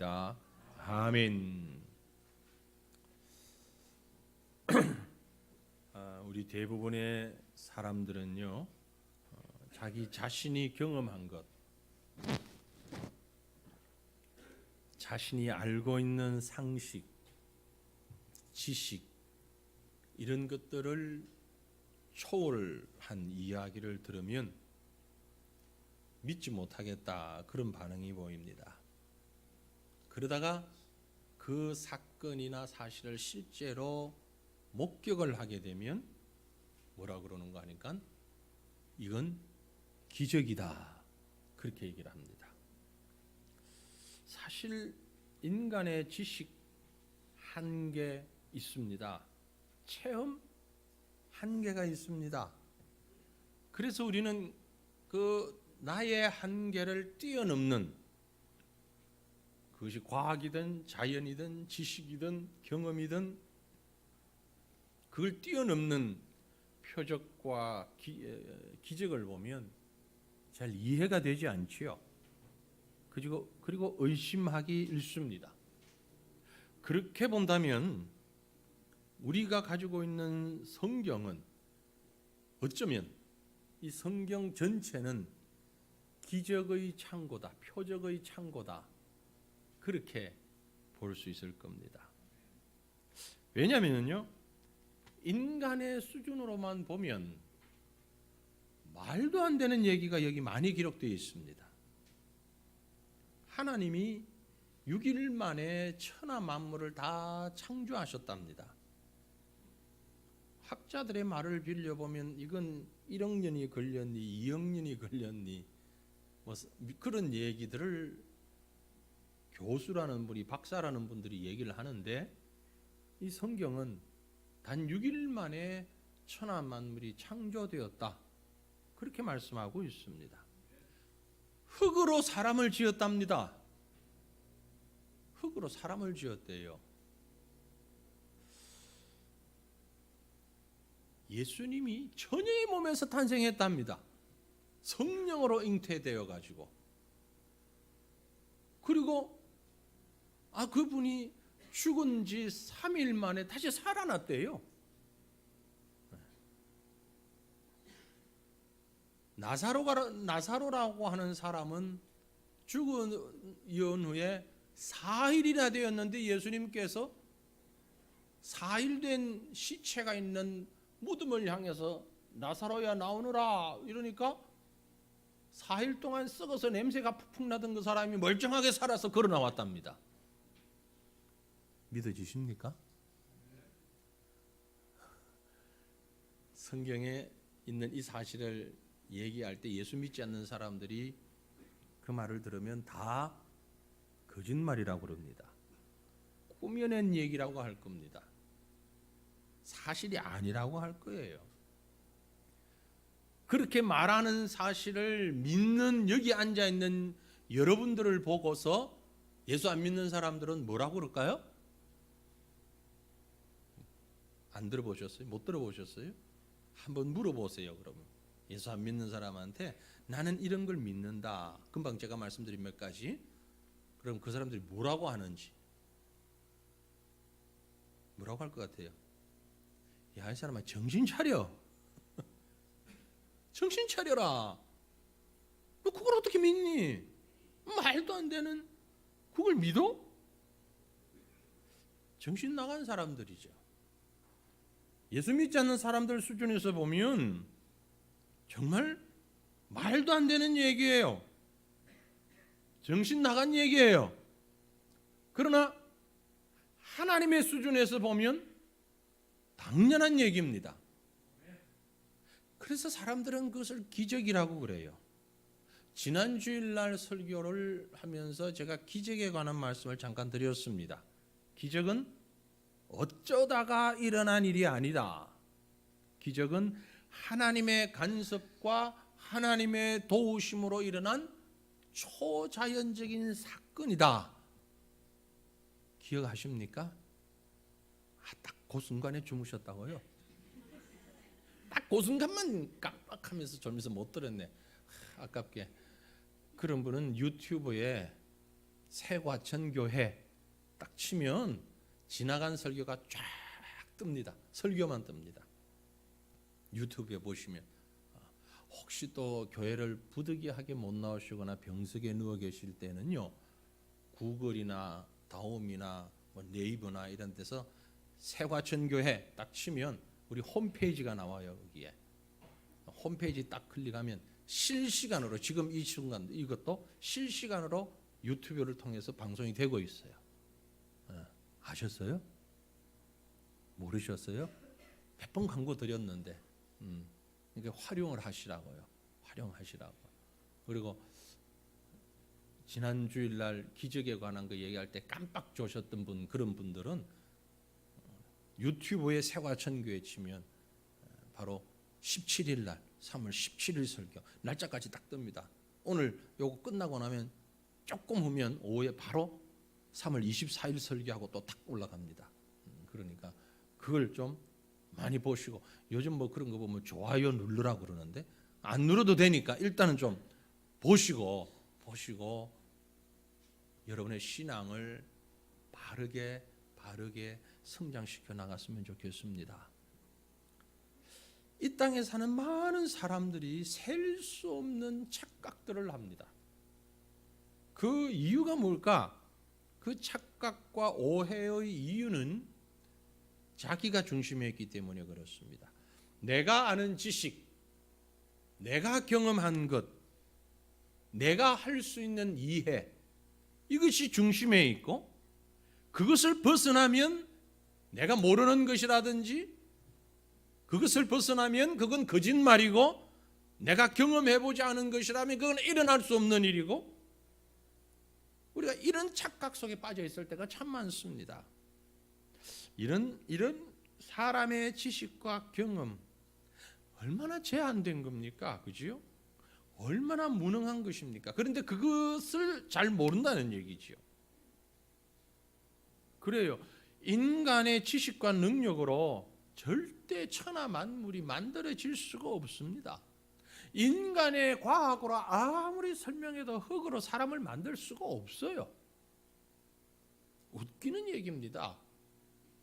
믿습니까? 아멘. 우리 대부분의 사람들은요, 자기 자신이 경험한 것, 자신이 알고 있는 상식, 지식, 이런 것들을 초월한 이야기를 들으면 믿지 못하겠다, 그런 반응이 보입니다. 그러다가 그 사건이나 사실을 실제로 목격을 하게 되면 뭐라 그러는가 하니까 이건 기적이다, 그렇게 얘기를 합니다. 사실 인간의 지식 한계 있습니다. 체험 한계가 있습니다. 그래서 우리는 그 나의 한계를 뛰어넘는, 그것이 과학이든 자연이든 지식이든 경험이든 그걸 뛰어넘는 표적과 기적을 보면 잘 이해가 되지 않지요. 그리고 의심하기 일쑤입니다. 그렇게 본다면 우리가 가지고 있는 성경은 어쩌면 이 성경 전체는 기적의 창고다, 표적의 창고다, 그렇게 볼 수 있을 겁니다. 왜냐하면요, 인간의 수준으로만 보면 말도 안 되는 얘기가 여기 많이 기록되어 있습니다. 하나님이 6일 만에 천하 만물을 다 창조하셨답니다. 학자들의 말을 빌려보면 이건 1억 년이 걸렸니 2억 년이 걸렸니 뭐 그런 얘기들을 교수라는 분이, 박사라는 분들이 얘기를 하는데, 이 성경은 단 6일 만에 천하 만물이 창조되었다, 그렇게 말씀하고 있습니다. 흙으로 사람을 지었답니다. 흙으로 사람을 지었대요. 예수님이 처녀의 몸에서 탄생했답니다. 성령으로 잉태되어 가지고. 그리고 그분이 죽은 지 3일 만에 다시 살아났대요. 나사로라고 하는 사람은 죽은 이후에 4일이나 되었는데 예수님께서 4일 된 시체가 있는 무덤을 향해서 나사로야 나오너라 이러니까 4일 동안 썩어서 냄새가 푹푹 나던 그 사람이 멀쩡하게 살아서 걸어 나왔답니다. 믿어지십니까? 성경에 있는 이 사실을 얘기할 때 예수 믿지 않는 사람들이 그 말을 들으면 다 거짓말이라고 그럽니다. 꾸며낸 얘기라고 할 겁니다. 사실이 아니라고 할 거예요. 그렇게 말하는 사실을 믿는 여기 앉아있는 여러분들을 보고서 예수 안 믿는 사람들은 뭐라고 그럴까요? 안 들어보셨어요? 못 들어보셨어요? 한번 물어보세요. 그러면 예수 안 믿는 사람한테 나는 이런 걸 믿는다, 금방 제가 말씀드린 몇 가지, 그럼 그 사람들이 뭐라고 하는지, 뭐라고 할 것 같아요? 야, 이 사람아 정신 차려. 정신 차려라. 너 그걸 어떻게 믿니? 말도 안 되는 그걸 믿어? 정신 나간 사람들이죠. 예수 믿지 않는 사람들 수준에서 보면 정말 말도 안 되는 얘기예요. 정신 나간 얘기예요. 그러나 하나님의 수준에서 보면 당연한 얘기입니다. 그래서 사람들은 그것을 기적이라고 그래요. 지난 주일날 설교를 하면서 제가 기적에 관한 말씀을 잠깐 드렸습니다. 기적은 어쩌다가 일어난 일이 아니다. 기적은 하나님의 간섭과 하나님의 도우심으로 일어난 초자연적인 사건이다. 기억하십니까? 딱 그 순간에 주무셨다고요? 딱 그 순간만 깜빡하면서 졸면서 못 들었네. 아깝게. 그런 분은 유튜브에 새과천교회 딱 치면 지나간 설교가 쫙 뜹니다. 설교만 뜹니다. 유튜브에 보시면 혹시 또 교회를 부득이하게 못 나오시거나 병석에 누워 계실 때는요, 구글이나 다음이나 뭐 네이버나 이런 데서 새과천교회 딱 치면 우리 홈페이지가 나와요. 여기에 홈페이지 딱 클릭하면 실시간으로 지금 이 순간 이것도 실시간으로 유튜브를 통해서 방송이 되고 있어요. 아셨어요? 모르셨어요? 몇 번 광고 드렸는데 그러니까 활용을 하시라고요. 활용하시라고. 그리고 지난 주일날 기적에 관한 거 얘기할 때 깜빡 조셨던 분, 그런 분들은 유튜브에 새과천교회 치면 바로 17일 날 3월 17일 설교 날짜까지 딱 뜹니다. 오늘 요거 끝나고 나면 조금 후면 오후에 바로 3월 24일 설교하고 또 딱 올라갑니다. 그러니까 그걸 좀 많이 보시고, 요즘 뭐 그런 거 보면 좋아요 누르라고 그러는데 안 눌러도 되니까 일단은 좀 보시고 여러분의 신앙을 바르게 성장시켜 나갔으면 좋겠습니다. 이 땅에 사는 많은 사람들이 셀 수 없는 착각들을 합니다. 그 이유가 뭘까? 그 착각과 오해의 이유는 자기가 중심에 있기 때문에 그렇습니다. 내가 아는 지식, 내가 경험한 것, 내가 할 수 있는 이해, 이것이 중심에 있고, 그것을 벗어나면 내가 모르는 것이라든지, 그것을 벗어나면 그건 거짓말이고, 내가 경험해보지 않은 것이라면 그건 일어날 수 없는 일이고, 우리가 이런 착각 속에 빠져 있을 때가 참 많습니다. 이런 사람의 지식과 경험 얼마나 제한된 겁니까? 그지요? 얼마나 무능한 것입니까? 그런데 그것을 잘 모른다는 얘기지요. 그래요. 인간의 지식과 능력으로 절대 천하 만물이 만들어질 수가 없습니다. 인간의 과학으로 아무리 설명해도 흙으로 사람을 만들 수가 없어요. 웃기는 얘기입니다.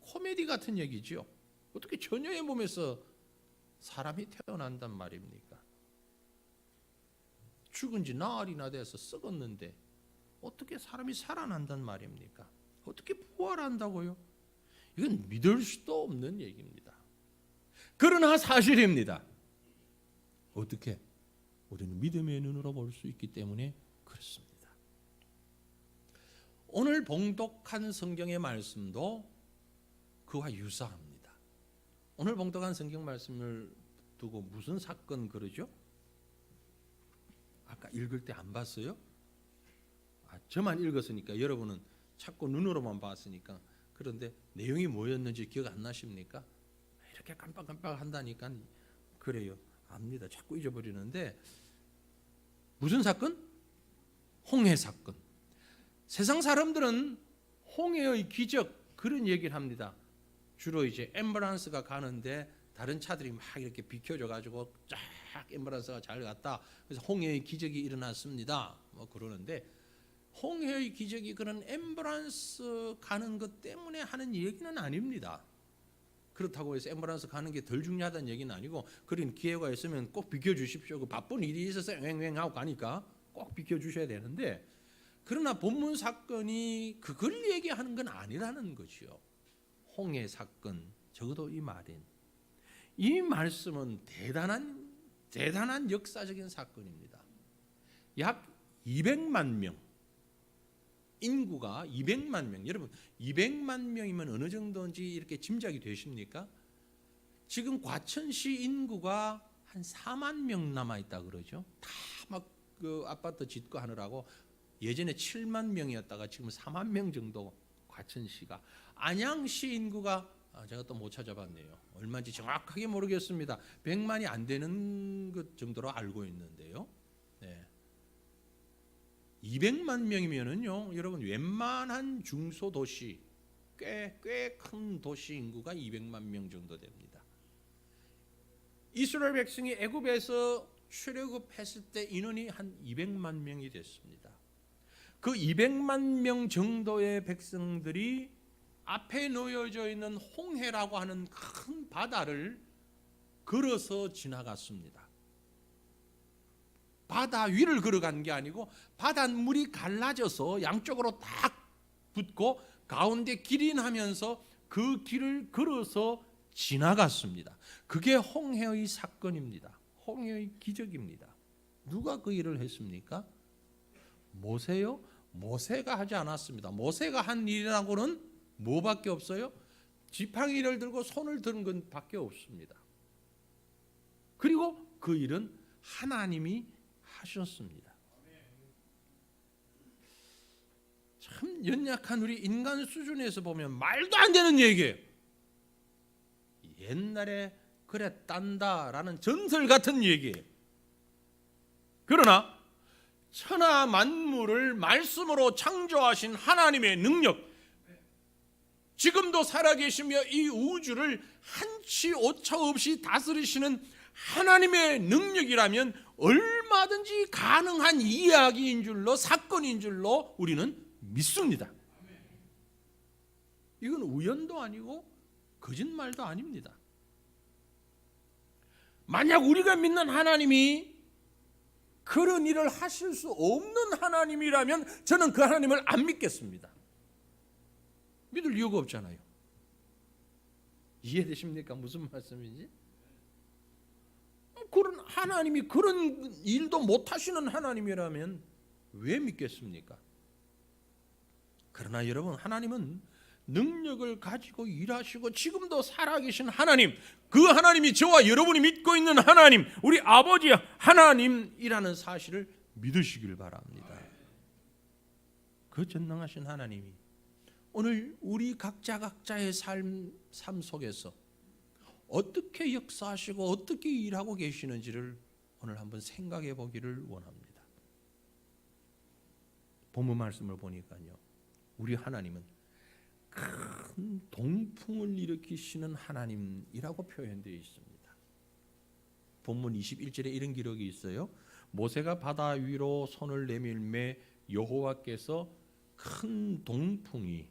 코미디 같은 얘기죠. 어떻게 처녀의 몸에서 사람이 태어난단 말입니까? 죽은 지 나흘이나 돼서 썩었는데 어떻게 사람이 살아난단 말입니까? 어떻게 부활한다고요? 이건 믿을 수도 없는 얘기입니다. 그러나 사실입니다. 어떻게? 우리는 믿음의 눈으로 볼 수 있기 때문에 그렇습니다. 오늘 봉독한 성경의 말씀도 그와 유사합니다. 오늘 봉독한 성경 말씀을 두고 무슨 사건 그러죠? 아까 읽을 때 안 봤어요? 저만 읽었으니까 여러분은 자꾸 눈으로만 봤으니까. 그런데 내용이 뭐였는지 기억 안 나십니까? 이렇게 깜빡깜빡 한다니까. 그래요. 압니다. 자꾸 잊어버리는데, 무슨 사건? 홍해 사건. 세상 사람들은 홍해의 기적 그런 얘기를 합니다. 주로 이제 앰뷸런스가 가는데 다른 차들이 막 이렇게 비켜줘 가지고 쫙 앰뷸런스가 잘 갔다. 그래서 홍해의 기적이 일어났습니다. 뭐 그러는데, 홍해의 기적이 그런 앰뷸런스 가는 것 때문에 하는 얘기는 아닙니다. 그렇다고 해서 앰뷸런스 가는 게 덜 중요하다는 얘기는 아니고, 그런 기회가 있으면 꼭 비켜주십시오. 그 바쁜 일이 있어서 왱왱하고 가니까 꼭 비켜주셔야 되는데, 그러나 본문 사건이 그걸 얘기하는 건 아니라는 거지요. 홍해 사건, 적어도 이 말인, 이 말씀은 대단한 역사적인 사건입니다. 약 200만 명, 인구가 200만 명. 여러분 200만 명이면 어느 정도인지 이렇게 짐작이 되십니까? 지금 과천시 인구가 한 4만 명 남아 있다 그러죠. 다 막 그 아파트 짓고 하느라고 예전에 7만 명이었다가 지금 4만 명 정도 과천시가. 안양시 인구가 제가 또 못 찾아봤네요. 얼마인지 정확하게 모르겠습니다. 100만이 안 되는 것 정도로 알고 있는데요. 네. 200만 명이면은요, 여러분 웬만한 중소도시, 꽤 큰 도시 인구가 200만 명 정도 됩니다. 이스라엘 백성이 애굽에서 출애굽했을 때 인원이 한 200만 명이 됐습니다. 그 200만 명 정도의 백성들이 앞에 놓여져 있는 홍해라고 하는 큰 바다를 걸어서 지나갔습니다. 바다 위를 걸어간 게 아니고 바닷물이 갈라져서 양쪽으로 딱 붙고 가운데 길이 나면서 그 길을 걸어서 지나갔습니다. 그게 홍해의 사건입니다. 홍해의 기적입니다. 누가 그 일을 했습니까? 모세요? 모세가 하지 않았습니다. 모세가 한 일이라고는 뭐밖에 없어요? 지팡이를 들고 손을 드는 건 밖에 없습니다. 그리고 그 일은 하나님이 하셨습니다. 참 연약한 우리 인간 수준에서 보면 말도 안 되는 얘기예요. 옛날에 그랬단다라는 전설 같은 얘기예요. 그러나 천하 만물을 말씀으로 창조하신 하나님의 능력, 지금도 살아계시며 이 우주를 한치 오차 없이 다스리시는 하나님의 능력이라면 얼마든지 가능한 이야기인 줄로, 사건인 줄로 우리는 믿습니다. 이건 우연도 아니고 거짓말도 아닙니다. 만약 우리가 믿는 하나님이 그런 일을 하실 수 없는 하나님이라면 저는 그 하나님을 안 믿겠습니다. 믿을 이유가 없잖아요. 이해되십니까? 무슨 말씀인지? 그런 하나님이 그런 일도 못 하시는 하나님이라면 왜 믿겠습니까? 그러나 여러분, 하나님은 능력을 가지고 일하시고 지금도 살아계신 하나님, 그 하나님이 저와 여러분이 믿고 있는 하나님, 우리 아버지 하나님이라는 사실을 믿으시길 바랍니다. 그 전능하신 하나님이 오늘 우리 각자의 삶 속에서 어떻게 역사하시고 어떻게 일하고 계시는지를 오늘 한번 생각해 보기를 원합니다. 본문 말씀을 보니까요, 우리 하나님은 큰 동풍을 일으키시는 하나님이라고 표현되어 있습니다. 본문 21절에 이런 기록이 있어요. 모세가 바다 위로 손을 내밀매 여호와께서 큰 동풍이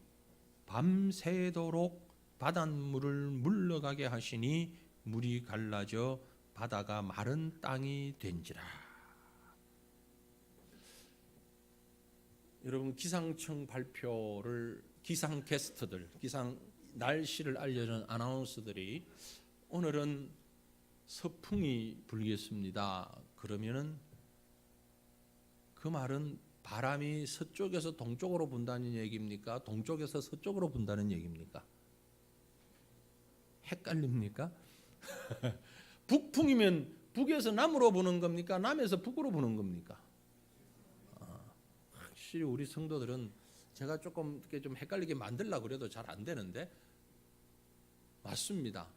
밤새도록 바닷물을 물러가게 하시니 물이 갈라져 바다가 마른 땅이 된지라. 여러분, 기상청 발표를 기상 캐스터들, 기상 날씨를 알려주는 아나운서들이 오늘은 서풍이 불겠습니다. 그러면은 그 말은 바람이 서쪽에서 동쪽으로 분다는 얘기입니까? 동쪽에서 서쪽으로 분다는 얘기입니까? 헷갈립니까? 북풍이면 북에서 남으로 부는 겁니까? 남에서 북으로 부는 겁니까? 확실히 우리 성도들은 제가 조금 이렇게 좀 헷갈리게 만들려고 그래도 잘 안 되는데 맞습니다.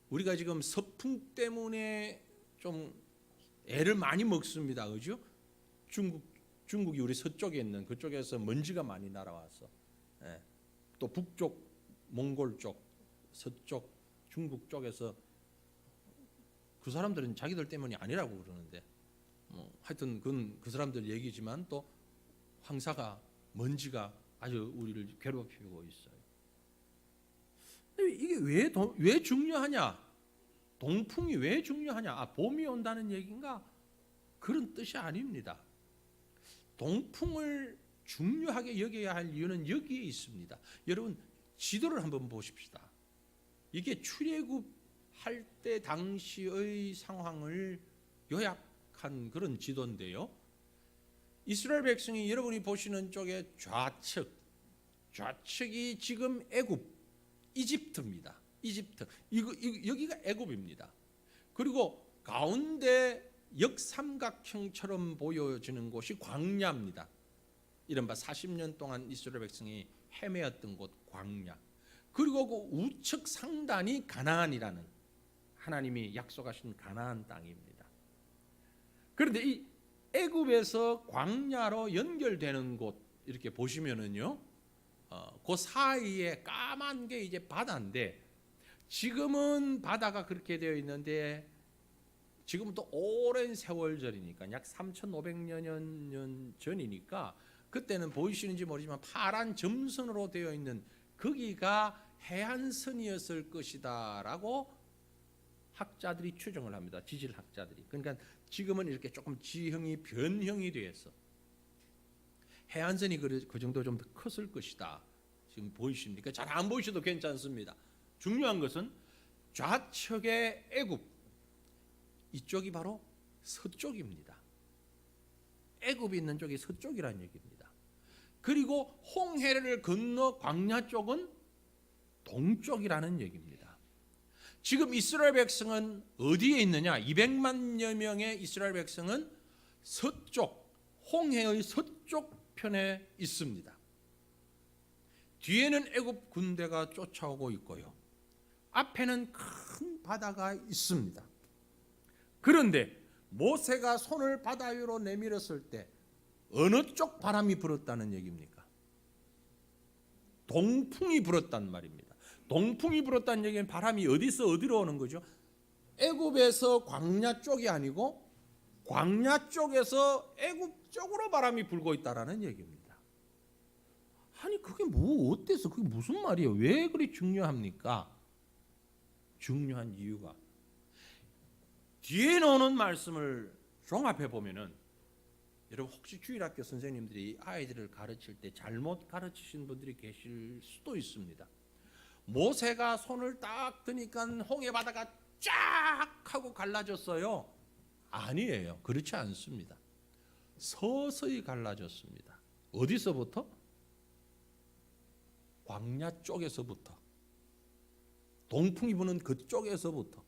우리가 지금 서풍 때문에 좀 애를 많이 먹습니다. 그죠? 중국이 우리 서쪽에 있는 그쪽에서 먼지가 많이 날아와서, 또 북쪽 몽골 쪽, 서쪽 중국 쪽에서 그 사람들은 자기들 때문이 아니라고 그러는데, 하여튼 그건 그 사람들 얘기지만 또 황사가, 먼지가 아주 우리를 괴롭히고 있어요. 이게 왜 중요하냐? 동풍이 왜 중요하냐? 봄이 온다는 얘기인가? 그런 뜻이 아닙니다. 동풍을 중요하게 여겨야 할 이유는 여기에 있습니다. 여러분, 지도를 한번 보십시다. 이게 출애굽할 때 당시의 상황을 요약한 그런 지도인데요. 이스라엘 백성이 여러분이 보시는 쪽에 좌측이 지금 애굽, 이집트입니다. 이집트. 여기가 애굽입니다. 그리고 가운데 역삼각형처럼 보여지는 곳이 광야입니다. 이른바 40년 동안 이스라엘 백성이 헤매었던 곳 광야. 그리고 그 우측 상단이 가나안이라는 하나님이 약속하신 가나안 땅입니다. 그런데 이 애굽에서 광야로 연결되는 곳 이렇게 보시면은요, 그 사이에 까만 게 이제 바다인데, 지금은 바다가 그렇게 되어 있는데 지금부터 오랜 세월 전이니까 약 3,500년 전이니까 그때는 보이시는지 모르지만 파란 점선으로 되어 있는 거기가 해안선이었을 것이다라고 학자들이 추정을 합니다. 지질학자들이. 그러니까 지금은 이렇게 조금 지형이 변형이 되어서 해안선이 그 정도 좀 더 컸을 것이다. 지금 보이십니까? 잘 안 보이셔도 괜찮습니다. 중요한 것은 좌측의 애굽, 이쪽이 바로 서쪽입니다. 애굽이 있는 쪽이 서쪽이라는 얘기입니다. 그리고 홍해를 건너 광야 쪽은 동쪽이라는 얘기입니다. 지금 이스라엘 백성은 어디에 있느냐? 200만여 명의 이스라엘 백성은 서쪽, 홍해의 서쪽 편에 있습니다. 뒤에는 애굽 군대가 쫓아오고 있고요. 앞에는 큰 바다가 있습니다. 그런데 모세가 손을 바다 위로 내밀었을 때 어느 쪽 바람이 불었다는 얘기입니까? 동풍이 불었단 말입니다. 동풍이 불었다는 얘기는 바람이 어디서 어디로 오는 거죠? 애굽에서 광야 쪽이 아니고 광야 쪽에서 애굽 쪽으로 바람이 불고 있다라는 얘기입니다. 아니 그게 뭐 어때서 그게 무슨 말이에요? 왜 그리 중요합니까? 중요한 이유가 뒤에 나오는 말씀을 종합해 보면은 여러분 혹시 주일학교 선생님들이 아이들을 가르칠 때 잘못 가르치신 분들이 계실 수도 있습니다. 모세가 손을 딱 드니까 홍해 바다가 쫙 하고 갈라졌어요. 아니에요. 그렇지 않습니다. 서서히 갈라졌습니다. 어디서부터? 광야 쪽에서부터, 동풍이 부는 그쪽에서부터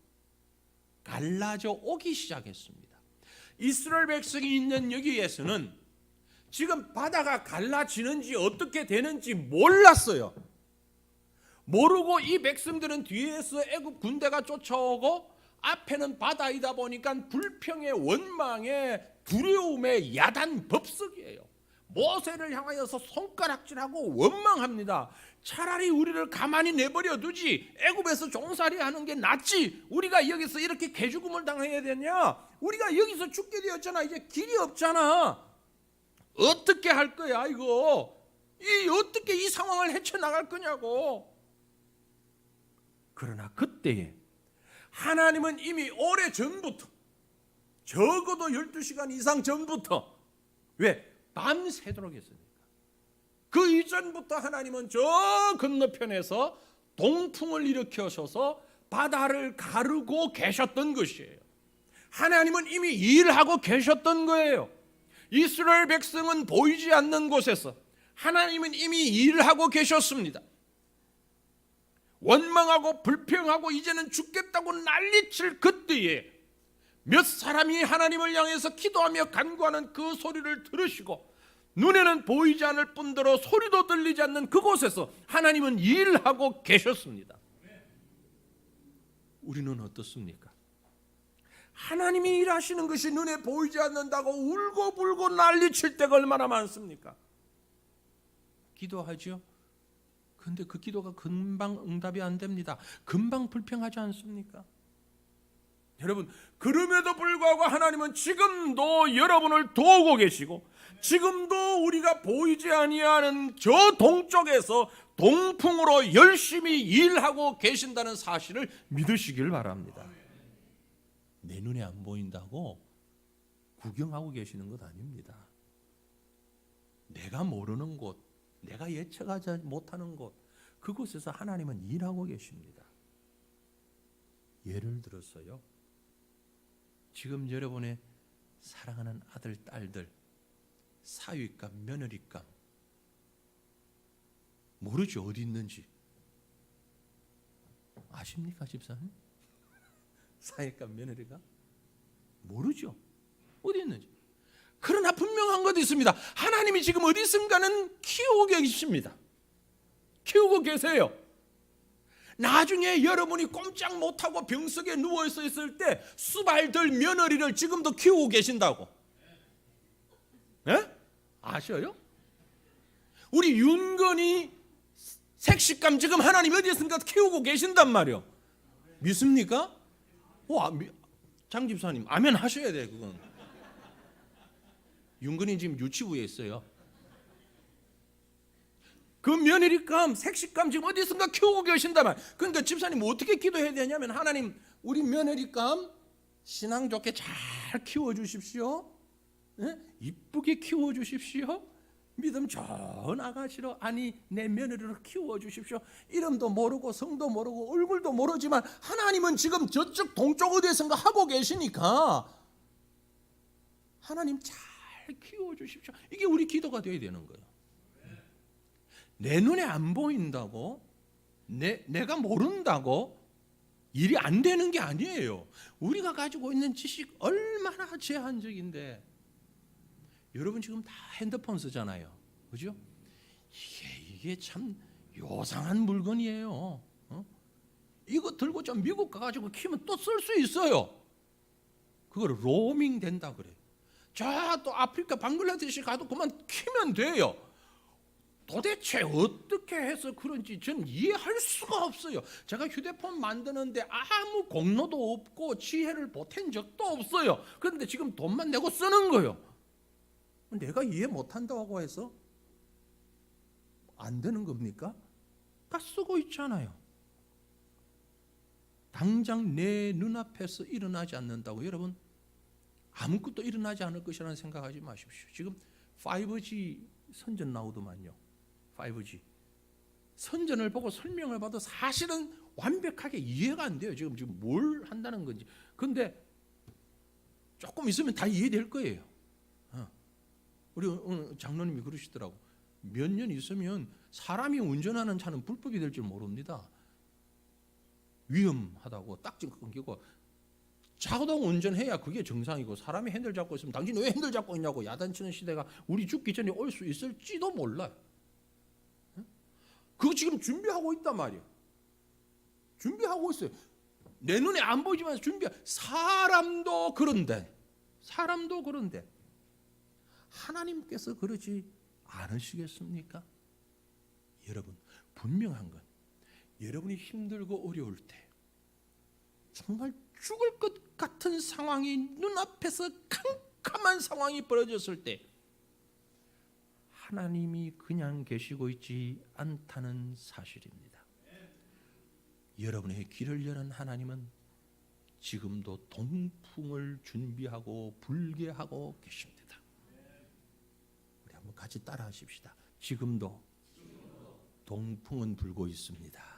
갈라져 오기 시작했습니다. 이스라엘 백성이 있는 여기에서는 지금 바다가 갈라지는지 어떻게 되는지 몰랐어요. 모르고 이 백성들은 뒤에서 애굽 군대가 쫓아오고 앞에는 바다이다 보니까 불평의 원망의 두려움의 야단 법석이에요. 모세를 향하여서 손가락질하고 원망합니다. 차라리 우리를 가만히 내버려 두지, 애굽에서 종살이 하는 게 낫지, 우리가 여기서 이렇게 개죽음을 당해야 되냐, 우리가 여기서 죽게 되었잖아, 이제 길이 없잖아, 어떻게 할 거야 이거, 어떻게 이 상황을 헤쳐나갈 거냐고. 그러나 그때에 하나님은 이미 오래전부터, 적어도 12시간 이상 전부터, 왜? 밤새도록 했으니까. 그 이전부터 하나님은 저 건너편에서 동풍을 일으켜셔서 바다를 가르고 계셨던 것이에요. 하나님은 이미 일하고 계셨던 거예요. 이스라엘 백성은 보이지 않는 곳에서 하나님은 이미 일하고 계셨습니다. 원망하고 불평하고 이제는 죽겠다고 난리칠 그때에 몇 사람이 하나님을 향해서 기도하며 간구하는 그 소리를 들으시고 눈에는 보이지 않을 뿐더러 소리도 들리지 않는 그곳에서 하나님은 일하고 계셨습니다. 우리는 어떻습니까? 하나님이 일하시는 것이 눈에 보이지 않는다고 울고불고 난리칠 때가 얼마나 많습니까? 기도하죠. 그런데 그 기도가 금방 응답이 안 됩니다. 금방 불평하지 않습니까? 여러분, 그럼에도 불구하고 하나님은 지금도 여러분을 도우고 계시고 지금도 우리가 보이지 아니하는 저 동쪽에서 동풍으로 열심히 일하고 계신다는 사실을 믿으시길 바랍니다. 내 눈에 안 보인다고 구경하고 계시는 것 아닙니다. 내가 모르는 곳, 내가 예측하지 못하는 곳, 그곳에서 하나님은 일하고 계십니다. 예를 들어서요, 지금 여러분의 사랑하는 아들, 딸들, 사위감, 며느리감 모르죠. 어디 있는지 아십니까, 집사님? 사위감, 며느리가 모르죠. 어디 있는지. 그러나 분명한 것도 있습니다. 하나님이 지금 어디 있는가는 키우고 계십니다. 키우고 계세요. 나중에 여러분이 꼼짝 못하고 병석에 누워서 있을 때 수발들 며느리를 지금도 키우고 계신다고. 네? 아셔요? 우리 윤건이 색식감 지금 하나님 어디 있습니까? 키우고 계신단 말이요. 믿습니까? 장 집사님 아멘 하셔야 돼. 그건 윤건이 지금 유치부에 있어요. 그 며느리감, 색시감 지금 어디선가 키우고 계신다만, 그러니까 집사님 어떻게 기도해야 되냐면, 하나님 우리 며느리감 신앙 좋게 잘 키워주십시오. 이쁘게 키워주십시오. 믿음 좋은 아가씨로, 아니 내 며느리로 키워주십시오. 이름도 모르고 성도 모르고 얼굴도 모르지만 하나님은 지금 저쪽 동쪽 어디선가 하고 계시니까 하나님 잘 키워주십시오. 이게 우리 기도가 되어야 되는 거예요. 내 눈에 안 보인다고, 내가 모른다고 일이 안 되는 게 아니에요. 우리가 가지고 있는 지식 얼마나 제한적인데, 여러분 지금 다 핸드폰 쓰잖아요, 그죠? 이게 참 요상한 물건이에요. 이거 들고 좀 미국 가가지고 키면 또 쓸 수 있어요. 그걸 로밍 된다 그래요. 저 또 아프리카 방글라데시 가도 그만 키면 돼요. 도대체 어떻게 해서 그런지 저는 이해할 수가 없어요. 제가 휴대폰 만드는데 아무 공로도 없고 지혜를 보탠 적도 없어요. 그런데 지금 돈만 내고 쓰는 거예요. 내가 이해 못한다고 해서 안 되는 겁니까? 다 쓰고 있잖아요. 당장 내 눈앞에서 일어나지 않는다고 여러분 아무것도 일어나지 않을 것이라는 생각하지 마십시오. 지금 5G 선전 나오더만요. 5G 선전을 보고 설명을 봐도 사실은 완벽하게 이해가 안 돼요. 지금 뭘 한다는 건지. 그런데 조금 있으면 다 이해될 거예요. 우리 오늘 장로님이 그러시더라고. 몇 년 있으면 사람이 운전하는 차는 불법이 될 줄 모릅니다. 위험하다고 딱지 끊기고, 자동 운전해야 그게 정상이고, 사람이 핸들 잡고 있으면 당신 왜 핸들 잡고 있냐고 야단치는 시대가 우리 죽기 전에 올 수 있을지도 몰라요. 그거 지금 준비하고 있단 말이에요. 준비하고 있어요. 내 눈에 안 보이지만 사람도 그런데 하나님께서 그러지 않으시겠습니까? 여러분, 분명한 건 여러분이 힘들고 어려울 때, 정말 죽을 것 같은 상황이 눈앞에서 캄캄한 상황이 벌어졌을 때 하나님이 그냥 계시고 있지 않다는 사실입니다. 여러분의 길을 여는 하나님은 지금도 동풍을 준비하고 불게 하고 계십니다. 우리 한번 같이 따라 하십시다. 지금도 동풍은 불고 있습니다.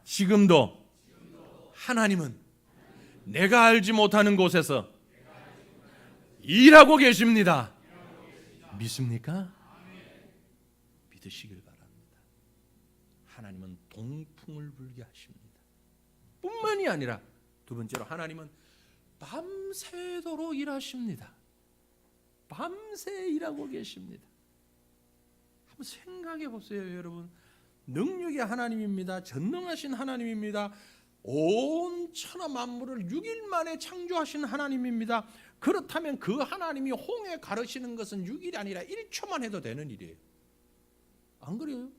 지금도 하나님은 내가 알지 못하는 곳에서 일하고 계십니다. 믿습니까? 믿으시길 바랍니다. 하나님은 동풍을 불게 하십니다. 뿐만이 아니라 두 번째로 하나님은 밤새도록 일하십니다. 밤새 일하고 계십니다. 한번 생각해 보세요, 여러분. 능력의 하나님입니다. 전능하신 하나님입니다. 온 천하 만물을 6일 만에 창조하신 하나님입니다. 그렇다면 그 하나님이 홍해 가르시는 것은 6일이 아니라 1초만 해도 되는 일이에요. 안 그래요?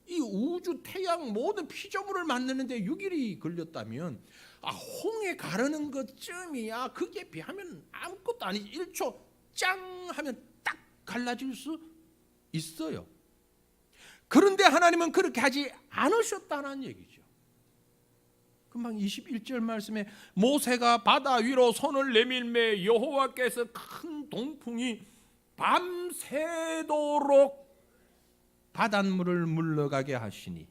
이 우주, 태양 모든 피조물을 만드는데 6일이 걸렸다면 홍해 가르는 것쯤이야 그게 비하면 아무것도 아니지. 1초 짱 하면 딱 갈라질 수 있어요. 그런데 하나님은 그렇게 하지 않으셨다는 얘기죠. 금방 21절 말씀에 모세가 바다 위로 손을 내밀매 여호와께서 큰 동풍이 밤새도록 바닷물을 물러가게 하시니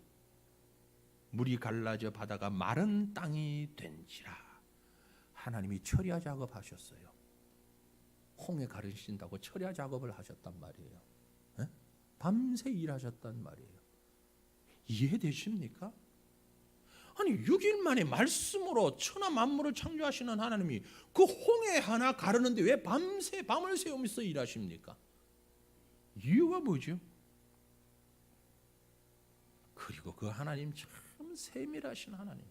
물이 갈라져 바다가 마른 땅이 된지라. 하나님이 처리하 작업하셨어요. 홍해 가르신다고 처리하 작업을 하셨단 말이에요. 밤새 일하셨단 말이에요. 이해되십니까? 아니 6일 만에 말씀으로 천하 만물을 창조하시는 하나님이 그 홍해 하나 가르는데 왜 밤새 밤을 새우면서 일하십니까? 이유가 뭐죠? 그리고 그 하나님 참 세밀하신 하나님.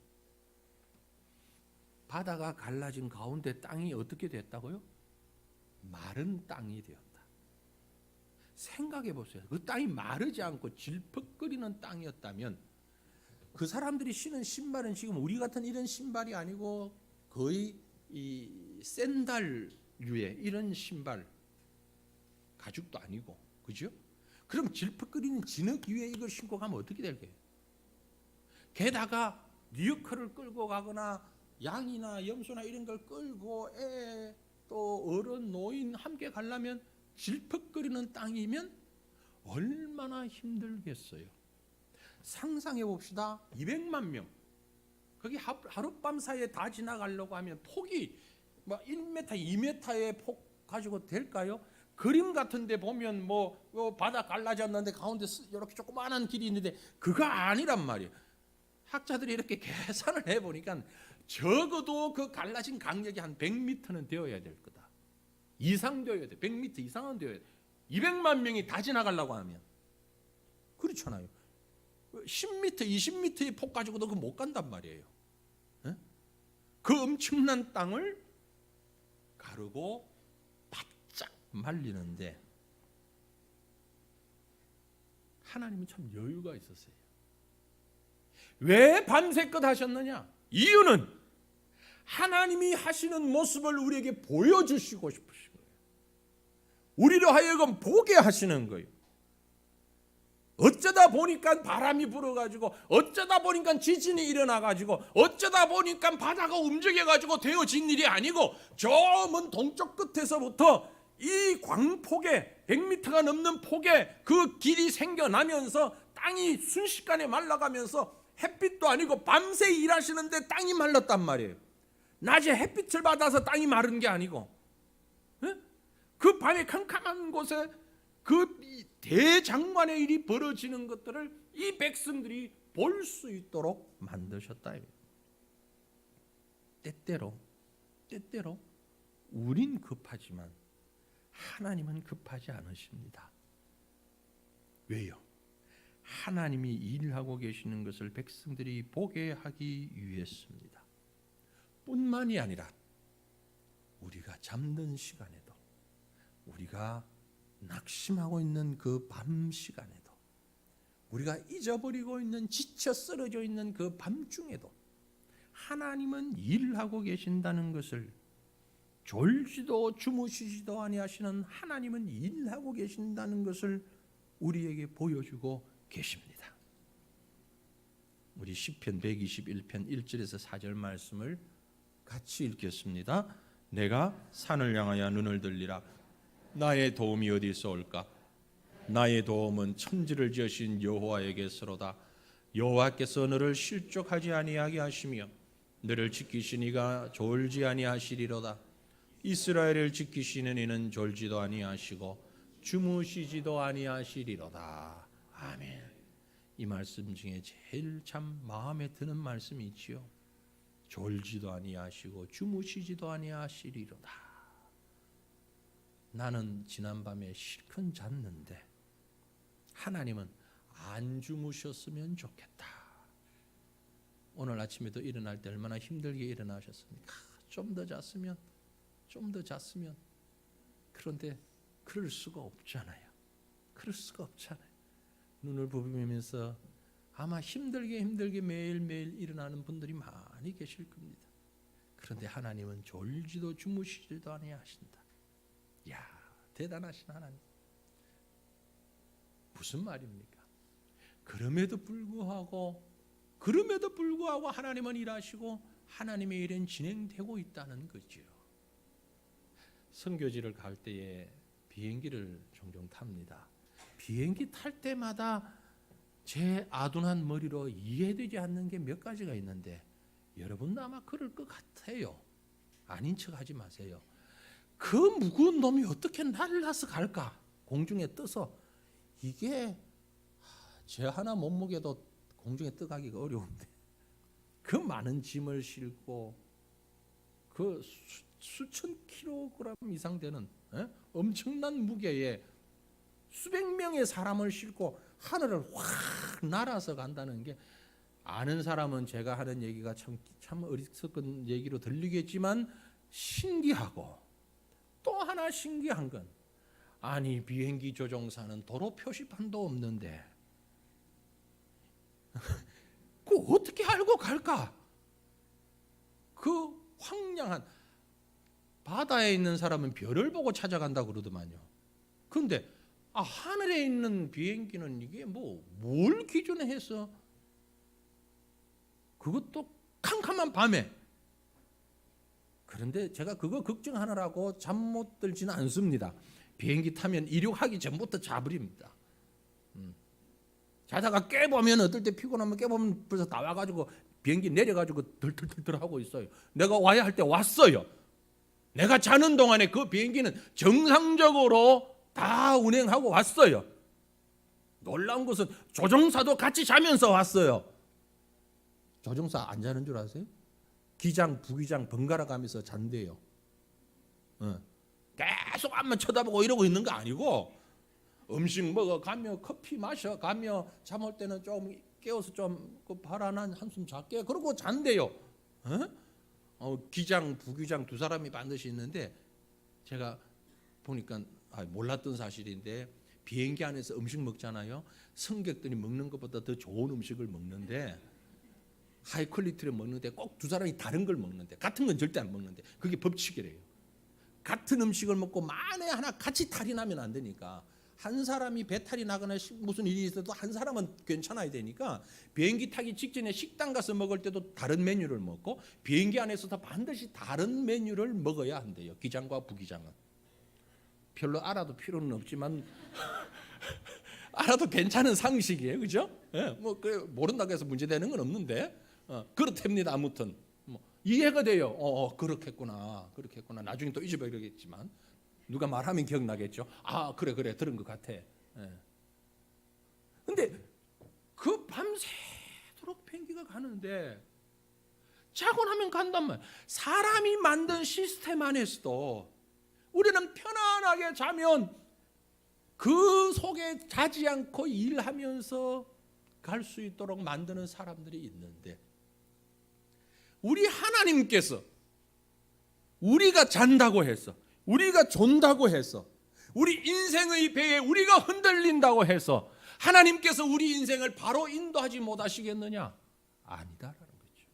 바다가 갈라진 가운데 땅이 어떻게 됐다고요? 마른 땅이 되었다. 생각해 보세요. 그 땅이 마르지 않고 질퍽거리는 땅이었다면 그 사람들이 신은 신발은 지금 우리 같은 이런 신발이 아니고 거의 이 샌달류의 이런 신발 가죽도 아니고, 그죠? 그럼 질퍽거리는 진흙 위에 이걸 신고 가면 어떻게 될까요? 게다가 리어커를 끌고 가거나 양이나 염소나 이런 걸 끌고 애 또 어른 노인 함께 가려면 질퍽거리는 땅이면 얼마나 힘들겠어요. 상상해 봅시다. 200만 명 거기 하룻밤 사이에 다 지나가려고 하면 폭이 뭐 1m, 2m의 폭 가지고 될까요? 그림 같은데 보면 뭐 바다 갈라졌는데 가운데 이렇게 조그마한 길이 있는데 그거 아니란 말이에요. 학자들이 이렇게 계산을 해보니까 적어도 그 갈라진 강력이 한 100m는 되어야 될 거다. 이상 되어야 돼. 100m 이상은 되어야 돼. 200만 명이 다 지나가려고 하면 그렇잖아요. 10m, 20m의 폭 가지고도 그 못 간단 말이에요. 그 엄청난 땅을 가르고 바짝 말리는데 하나님은 참 여유가 있었어요. 왜 밤새껏 하셨느냐? 이유는 하나님이 하시는 모습을 우리에게 보여주시고 싶으신 거예요. 우리로 하여금 보게 하시는 거예요. 어쩌다 보니까 바람이 불어가지고 어쩌다 보니까 지진이 일어나가지고 어쩌다 보니까 바다가 움직여가지고 되어진 일이 아니고 저 먼 동쪽 끝에서부터 이 광폭에 100m가 넘는 폭에 그 길이 생겨나면서 땅이 순식간에 말라가면서 햇빛도 아니고 밤새 일하시는데 땅이 말랐단 말이에요. 낮에 햇빛을 받아서 땅이 마른 게 아니고 그 밤에 캄캄한 곳에 그 대장관의 일이 벌어지는 것들을 이 백성들이 볼 수 있도록 만드셨다. 때때로 우린 급하지만 하나님은 급하지 않으십니다. 왜요? 하나님이 일하고 계시는 것을 백성들이 보게 하기 위해서입니다. 뿐만이 아니라 우리가 잠든 시간에도 우리가 낙심하고 있는 그 밤 시간에도 우리가 잊어버리고 있는 지쳐 쓰러져 있는 그 밤중에도 하나님은 일하고 계신다는 것을 졸지도 주무시지도 아니하시는 하나님은 일하고 계신다는 것을 우리에게 보여주고 계십니다. 우리 시편 121편 1절에서 4절 말씀을 같이 읽겠습니다. 내가 산을 향하여 눈을 들리라. 나의 도움이 어디서 올까? 나의 도움은 천지를 지으신 여호와에게서로다. 여호와께서 너를 실족하지 아니하게 하시며 너를 지키신 이가 졸지 아니하시리로다. 이스라엘을 지키시는 이는 졸지도 아니하시고 주무시지도 아니하시리로다. 아멘. 이 말씀 중에 제일 참 마음에 드는 말씀이 있지요. 졸지도 아니하시고 주무시지도 아니하시리로다. 나는 지난밤에 실컷 잤는데 하나님은 안 주무셨으면 좋겠다. 오늘 아침에도 일어날 때 얼마나 힘들게 일어나셨습니까? 좀 더 잤으면 그런데 그럴 수가 없잖아요. 눈을 부비면서 아마 힘들게 매일매일 일어나는 분들이 많이 계실 겁니다. 그런데 하나님은 졸지도 주무시지도 아니하신다. 야, 대단하신 하나님. 무슨 말입니까? 그럼에도 불구하고 하나님은 일하시고 하나님의 일은 진행되고 있다는 거죠. 선교지를 갈 때에 비행기를 종종 탑니다. 비행기 탈 때마다 제 아둔한 머리로 이해되지 않는 게 몇 가지가 있는데 여러분도 아마 그럴 것 같아요. 아닌 척하지 마세요. 그 무거운 놈이 어떻게 날라서 갈까? 공중에 떠서 이게 제 하나 몸무게도 공중에 떠가기가 어려운데 그 많은 짐을 싣고 그 수천 킬로그램 이상 되는 엄청난 무게에 수백 명의 사람을 싣고 하늘을 확 날아서 간다는 게 아는 사람은 제가 하는 얘기가 참 어리석은 얘기로 들리겠지만 신기하고 또 하나 신기한 건 아니 비행기 조종사는 도로 표시판도 없는데 그 어떻게 알고 갈까? 그 황량한 바다에 있는 사람은 별을 보고 찾아간다 그러더만요. 그런데 하늘에 있는 비행기는 이게 뭘 기준에 해서, 그것도 캄캄한 밤에. 그런데 제가 그거 걱정하느라고 잠 못 들지는 않습니다. 비행기 타면 이륙하기 전부터 자버립니다. 자다가 깨보면, 어떨 때 피곤하면 깨보면 벌써 다 와가지고 비행기 내려가지고 덜덜덜 하고 있어요. 내가 와야 할 때 왔어요. 내가 자는 동안에 그 비행기는 정상적으로 다 운행하고 왔어요. 놀라운 것은 조종사도 같이 자면서 왔어요. 조종사 안 자는 줄 아세요? 기장, 부기장 번갈아 가면서 잔대요. 계속 앞만 쳐다보고 이러고 있는 거 아니고, 음식 먹어 가며 커피 마셔 가며 잠올 때는 좀 깨워서 좀 그 파란한 한숨 잘게 그러고 잔대요. 기장, 부기장 두 사람이 반드시 있는데, 제가 보니까 몰랐던 사실인데, 비행기 안에서 음식 먹잖아요. 승객들이 먹는 것보다 더 좋은 음식을 먹는데, 하이 퀄리티를 먹는데 꼭 두 사람이 다른 걸 먹는데, 같은 건 절대 안 먹는데, 그게 법칙이래요. 같은 음식을 먹고 만에 하나 같이 탈이 나면 안 되니까, 한 사람이 배탈이 나거나 무슨 일이 있어도 한 사람은 괜찮아야 되니까, 비행기 타기 직전에 식당 가서 먹을 때도 다른 메뉴를 먹고, 비행기 안에서도 반드시 다른 메뉴를 먹어야 한대요. 기장과 부기장은. 별로 알아도 필요는 없지만 알아도 괜찮은 상식이에요, 그죠? 모른다고 해서 문제되는 건 없는데, 그렇답니다. 아무튼 이해가 돼요. 그렇겠구나. 나중에 또 잊어버리겠지만 누가 말하면 기억나겠죠. 그래 들은 것 같아. 근데 그 밤새도록 비행기가 가는데, 자고 나면 간단 말이에요. 사람이 만든 시스템 안에서도 우리는 편안하게 자면 그 속에 자지 않고 일하면서 갈 수 있도록 만드는 사람들이 있는데, 우리 하나님께서 우리가 잔다고 해서, 우리가 존다고 해서, 우리 인생의 배에 우리가 흔들린다고 해서 하나님께서 우리 인생을 바로 인도하지 못하시겠느냐? 아니다라는 거죠.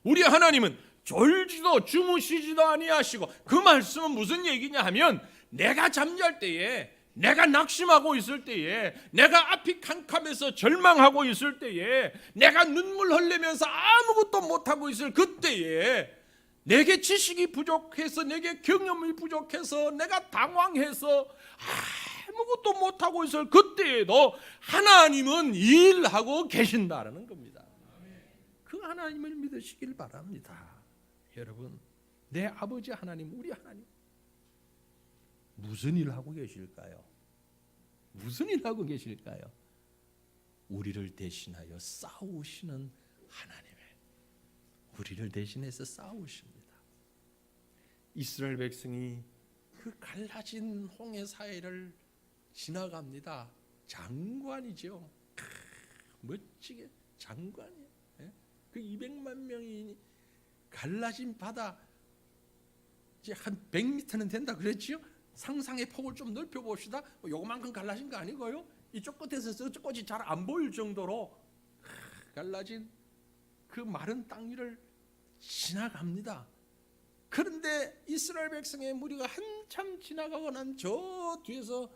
우리 하나님은 졸지도 주무시지도 아니하시고, 그 말씀은 무슨 얘기냐 하면, 내가 잠잘 때에, 내가 낙심하고 있을 때에, 내가 앞이 캄캄해서 절망하고 있을 때에, 내가 눈물 흘리면서 아무것도 못하고 있을 그때에, 내게 지식이 부족해서, 내게 경험이 부족해서, 내가 당황해서 아무것도 못하고 있을 그때에도 하나님은 일하고 계신다라는 겁니다. 그 하나님을 믿으시길 바랍니다. 여러분, 내 아버지 하나님, 우리 하나님 무슨 일 하고 계실까요? 무슨 일 하고 계실까요? 우리를 대신하여 싸우시는 하나님의, 우리를 대신해서 싸우십니다. 이스라엘 백성이 그 갈라진 홍해 사이를 지나갑니다. 장관이죠. 멋지게 장관이에요. 그 200만 명이 갈라진 바다, 이제 한 100m는 된다 그랬지요. 상상의 폭을 좀 넓혀 봅시다. 요만큼 갈라진 거 아니고요. 이쪽 끝에서 저쪽 끝이 잘 안 보일 정도로 갈라진 그 마른 땅 위를 지나갑니다. 그런데 이스라엘 백성의 무리가 한참 지나가고 난 저 뒤에서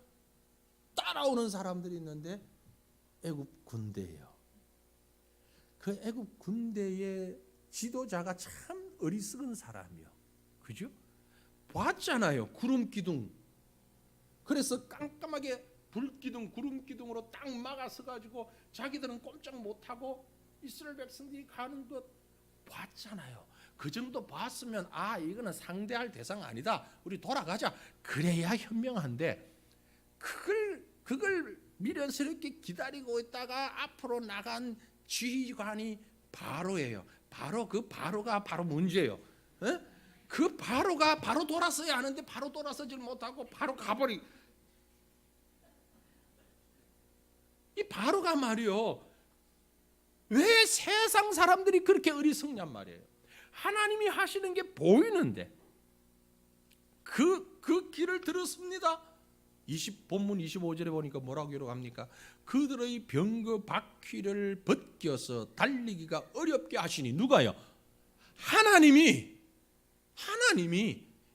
따라오는 사람들이 있는데, 애굽 군대예요. 그 애굽 군대의 지도자가 참 어리석은 사람이요. 그죠? 봤잖아요. 구름 기둥. 그래서 깜깜하게 불 기둥, 구름 기둥으로 딱 막아서 가지고 자기들은 꼼짝 못하고 이스라엘 백성들이 가는 것 봤잖아요. 그 정도 봤으면 이거는 상대할 대상 아니다, 우리 돌아가자, 그래야 현명한데, 그걸 미련스럽게 기다리고 있다가 앞으로 나간 지휘관이 바로예요. 그 바로가 바로 문제예요. 그 바로가 바로 돌아서야 하는데 바로 돌아서질 못하고 바로 가버리. 이 바로가 말이요, 왜 세상 사람들이 그렇게 어리석냔 말이에요. 하나님이 하시는 게 보이는데 그 길을 들었습니다. 본문 25절에 보니까 뭐라고 기록합니까? 그들의 병거 바퀴를 벗겨서 달리기가 어렵게 하시니. 누가요? 하나님이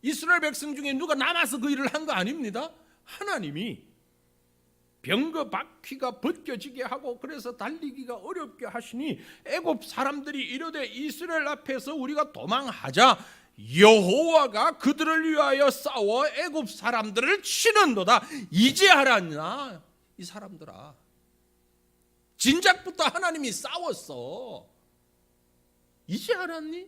이스라엘 백성 중에 누가 남아서 그 일을 한 거 아닙니다. 하나님이 병거 바퀴가 벗겨지게 하고 그래서 달리기가 어렵게 하시니 애굽 사람들이 이르되 이스라엘 앞에서 우리가 도망하자 여호와가 그들을 위하여 싸워 애굽 사람들을 치는도다. 이제 알았나 이 사람들아. 진작부터 하나님이 싸웠어. 이제 알았니?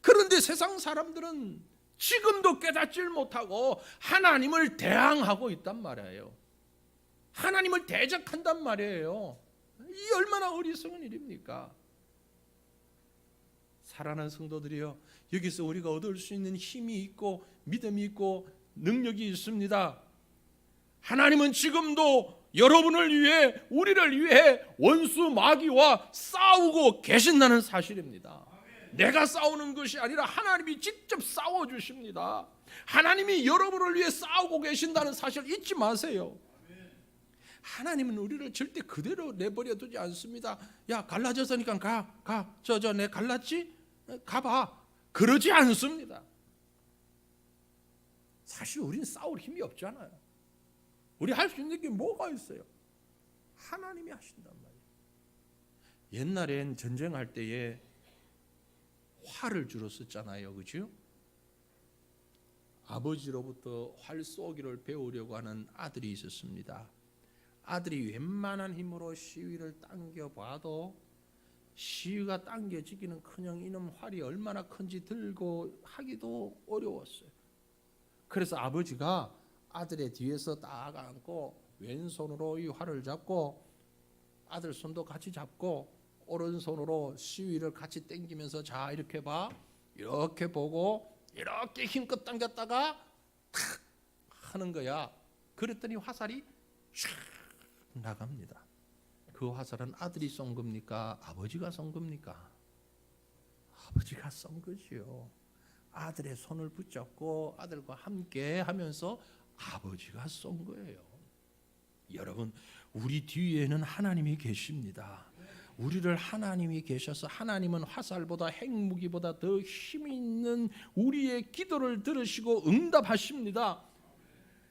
그런데 세상 사람들은 지금도 깨닫질 못하고 하나님을 대항하고 있단 말이에요. 하나님을 대적한단 말이에요. 이 얼마나 어리석은 일입니까? 사랑하는 성도들이여, 여기서 우리가 얻을 수 있는 힘이 있고 믿음이 있고 능력이 있습니다. 하나님은 지금도 여러분을 위해, 우리를 위해 원수 마귀와 싸우고 계신다는 사실입니다. 내가 싸우는 것이 아니라 하나님이 직접 싸워주십니다. 하나님이 여러분을 위해 싸우고 계신다는 사실 잊지 마세요. 하나님은 우리를 절대 그대로 내버려 두지 않습니다. 야, 갈라졌으니까 가. 내 갈랐지? 가봐. 그러지 않습니다. 사실 우리는 싸울 힘이 없잖아요. 우리 할 수 있는 게 뭐가 있어요? 하나님이 하신단 말이에요. 옛날엔 전쟁할 때에 활을 주로 썼잖아요. 그죠? 아버지로부터 활 쏘기를 배우려고 하는 아들이 있었습니다. 아들이 웬만한 힘으로 시위를 당겨봐도 시위가 당겨지기는커녕 이놈 활이 얼마나 큰지 들고 하기도 어려웠어요. 그래서 아버지가 아들의 뒤에서 딱 안고 왼손으로 이 활을 잡고 아들 손도 같이 잡고 오른손으로 시위를 같이 당기면서 자 이렇게 봐, 이렇게 보고 이렇게 힘껏 당겼다가 탁 하는 거야. 그랬더니 화살이 샥 나갑니다. 그 화살은 아들이 쏜 겁니까? 아버지가 쏜 겁니까? 아버지가 쏜 거지요. 아들의 손을 붙잡고 아들과 함께 하면서 아버지가 쏜 거예요. 여러분, 우리 뒤에는 하나님이 계십니다. 우리를 하나님이 계셔서 하나님은 화살보다 핵무기보다 더 힘이 있는 우리의 기도를 들으시고 응답하십니다.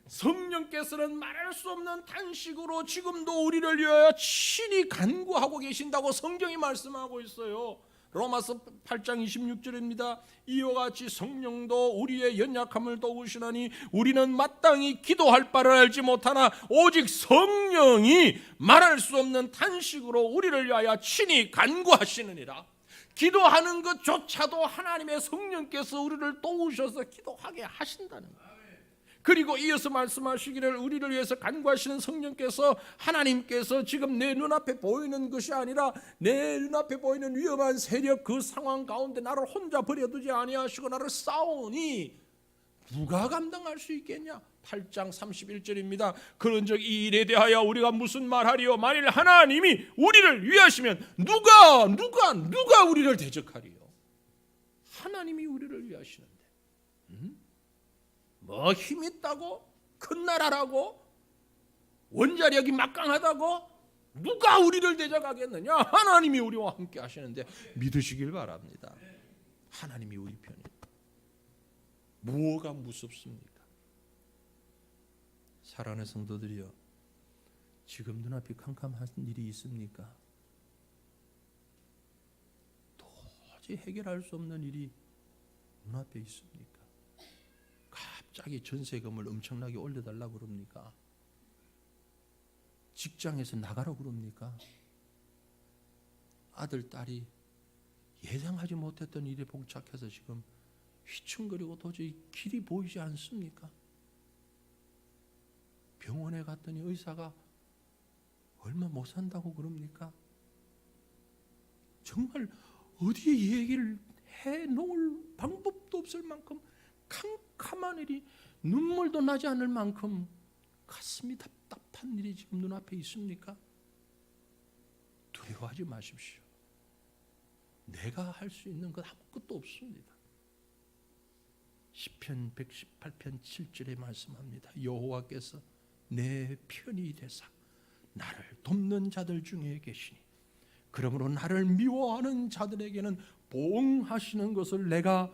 성령께서는 말할 수 없는 탄식으로 지금도 우리를 위하여 친히 간구하고 계신다고 성경이 말씀하고 있어요. 로마서 8장 26절입니다. 이와 같이 성령도 우리의 연약함을 도우시나니 우리는 마땅히 기도할 바를 알지 못하나 오직 성령이 말할 수 없는 탄식으로 우리를 위하여 친히 간구하시느니라. 기도하는 것조차도 하나님의 성령께서 우리를 도우셔서 기도하게 하신다는 거예요. 그리고 이어서 말씀하시기를 우리를 위해서 간구하시는 성령께서, 하나님께서 지금 내 눈앞에 보이는 것이 아니라 내 눈앞에 보이는 위험한 세력 그 상황 가운데 나를 혼자 버려두지 아니하시고 나를 싸우니 누가 감당할 수 있겠냐? 8장 31절입니다. 그런즉 이 일에 대하여 우리가 무슨 말하리요? 만일 하나님이 우리를 위하시면 누가 우리를 대적하리요? 하나님이 우리를 위하시는데 뭐 힘 있다고? 큰 나라라고? 원자력이 막강하다고? 누가 우리를 대적하겠느냐? 하나님이 우리와 함께 하시는데 믿으시길 바랍니다. 하나님이 우리 편이다. 뭐가 무섭습니까? 사랑하는 성도들이여, 지금 눈앞이 캄캄한 일이 있습니까? 도저히 해결할 수 없는 일이 눈앞에 있습니까? 갑자기 전세금을 엄청나게 올려달라고 그럽니까? 직장에서 나가라고 그럽니까? 아들, 딸이 예상하지 못했던 일에 봉착해서 지금 휘청거리고 도저히 길이 보이지 않습니까? 병원에 갔더니 의사가 얼마 못 산다고 그럽니까? 정말 어디에 얘기를 해놓을 방법도 없을 만큼 캄캄한 일이, 눈물도 나지 않을 만큼 가슴이 답답한 일이 지금 눈앞에 있습니까? 두려워하지 마십시오. 내가 할 수 있는 것 아무것도 없습니다. 시편 118편 7절에 말씀합니다. 여호와께서 내 편이 되사 나를 돕는 자들 중에 계시니 그러므로 나를 미워하는 자들에게는 보응하시는 것을 내가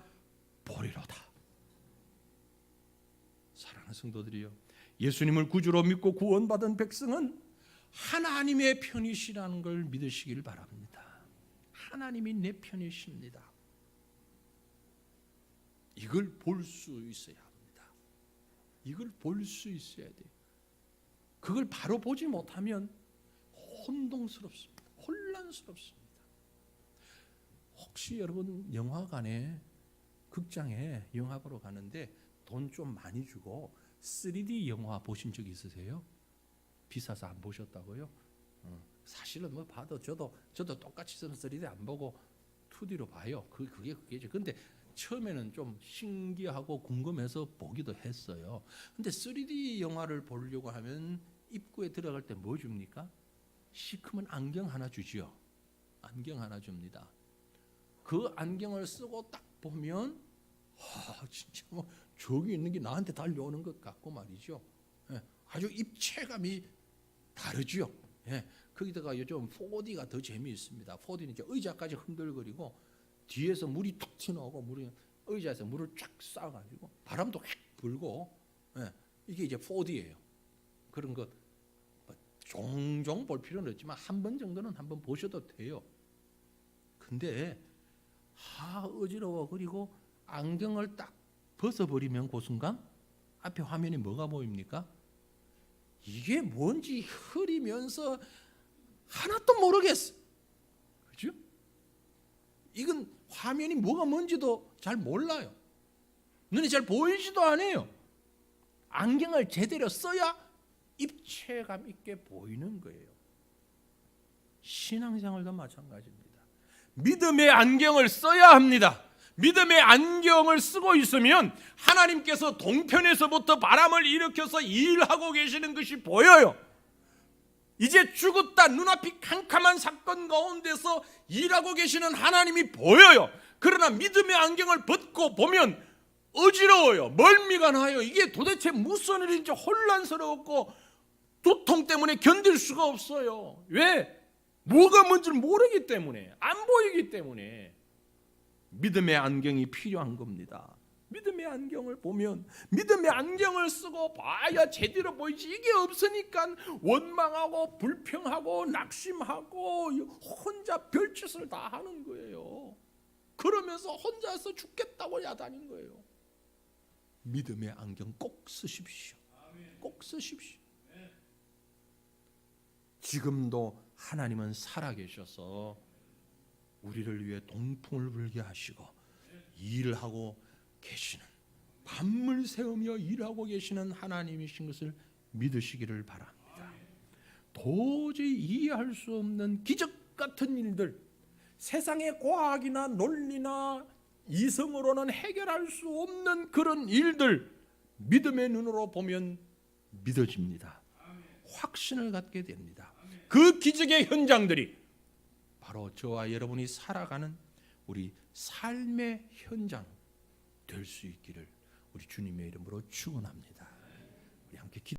보리로다. 사랑하는 성도들이여, 예수님을 구주로 믿고 구원받은 백성은 하나님의 편이시라는 걸 믿으시길 바랍니다. 하나님이 내 편이십니다. 이걸 볼 수 있어야 합니다. 이걸 볼 수 있어야 돼요. 그걸 바로 보지 못하면 혼동스럽습니다. 혼란스럽습니다. 혹시 여러분 영화관에 극장에 영화 보러 가는데 돈 좀 많이 주고 3D 영화 보신 적 있으세요? 비싸서 안 보셨다고요? 사실은 뭐 봐도 저도 똑같이 쓰는 3D 안 보고 2D로 봐요. 그게죠. 근데 처음에는 좀 신기하고 궁금해서 보기도 했어요. 근데 3D 영화를 보려고 하면 입구에 들어갈 때 뭐 줍니까? 시커먼 안경 하나 주지요. 안경 하나 줍니다. 그 안경을 쓰고 딱 보면 진짜 뭐 저기 있는 게 나한테 달려오는 것 같고 말이죠. 아주 입체감이 다르죠. 거기다가 요즘 4D가 더 재미있습니다. 4D는 이제 의자까지 흔들거리고 뒤에서 물이 툭 튀어나오고 의자에서 물을 쫙 쏴가지고 바람도 휙 불고 이게 이제 4D예요. 그런 것 종종 볼 필요는 없지만 한 번 정도는 한번 보셔도 돼요. 근데 어지러워. 그리고 안경을 딱 벗어버리면 그 순간 앞에 화면이 뭐가 보입니까? 이게 뭔지 흐리면서 하나도 모르겠어. 그죠? 이건 화면이 뭐가 뭔지도 잘 몰라요. 눈이 잘 보이지도 않아요. 안경을 제대로 써야 입체감 있게 보이는 거예요. 신앙생활도 마찬가지입니다. 믿음의 안경을 써야 합니다. 믿음의 안경을 쓰고 있으면 하나님께서 동편에서부터 바람을 일으켜서 일하고 계시는 것이 보여요. 이제 죽었다 눈앞이 캄캄한 사건 가운데서 일하고 계시는 하나님이 보여요. 그러나 믿음의 안경을 벗고 보면 어지러워요. 멀미가 나요. 이게 도대체 무슨 일인지 혼란스럽고 두통 때문에 견딜 수가 없어요. 왜? 뭐가 뭔지 모르기 때문에, 안 보이기 때문에. 믿음의 안경이 필요한 겁니다. 믿음의 안경을 보면, 믿음의 안경을 쓰고 봐야 제대로 보이지. 이게 없으니까 원망하고 불평하고 낙심하고 혼자 별짓을 다 하는 거예요. 그러면서 혼자서 죽겠다고 야단인 거예요. 믿음의 안경 꼭 쓰십시오. 꼭 쓰십시오. 지금도 하나님은 살아계셔서 우리를 위해 동풍을 불게 하시고 일을 하고 계시는, 밤을 새우며 일하고 계시는 하나님이신 것을 믿으시기를 바랍니다. 도저히 이해할 수 없는 기적 같은 일들, 세상의 과학이나 논리나 이성으로는 해결할 수 없는 그런 일들, 믿음의 눈으로 보면 믿어집니다. 확신을 갖게 됩니다. 그 기적의 현장들이 바로 저와 여러분이 살아가는 우리 삶의 현장 될 수 있기를 우리 주님의 이름으로 축원합니다. 우리 함께